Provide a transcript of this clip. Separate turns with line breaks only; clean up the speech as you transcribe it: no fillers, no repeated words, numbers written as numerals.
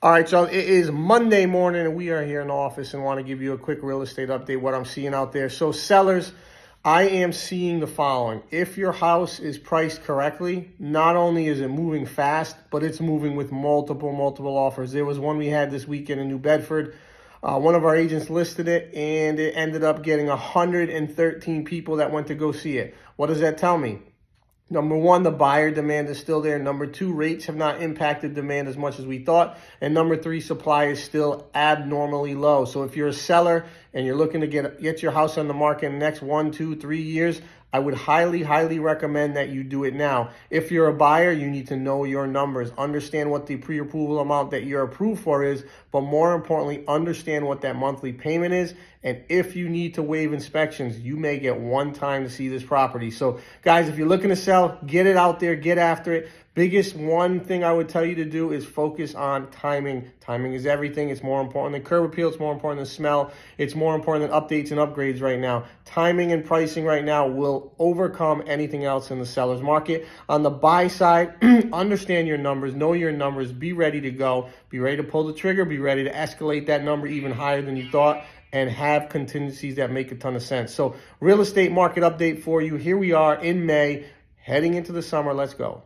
All right, so it is Monday morning, and we are here in the office and want to give you a quick real estate update, what I'm seeing out there. So sellers, I am seeing the following. If your house is priced correctly, not only is it moving fast, but it's moving with multiple offers. There was one we had this weekend in New Bedford. One of our agents listed it, and it ended up getting 113 people that went to go see it. What does that tell me? Number one, the buyer demand is still there. Number two, rates have not impacted demand as much as we thought. And number three, supply is still abnormally low. So if you're a seller and you're looking to get your house on the market in the next 1, 2, 3 years, I would highly recommend that you do it now. If you're a buyer, you need to know your numbers. Understand what the pre-approval amount that you're approved for is, but more importantly, understand what that monthly payment is. And if you need to waive inspections, you may get one time to see this property. So guys, if you're looking to sell, get it out there, get after it. Biggest one thing I would tell you to do is focus on timing. Timing is everything. It's more important than curb appeal. It's more important than smell. It's more important than updates and upgrades right now. Timing and pricing right now will overcome anything else in the seller's market. On the buy side, understand your numbers, know your numbers, be ready to go, be ready to pull the trigger, be ready to escalate that number even higher than you thought, and have contingencies that make a ton of sense. So real estate market update for you. Here we are in May, heading into the summer. Let's go.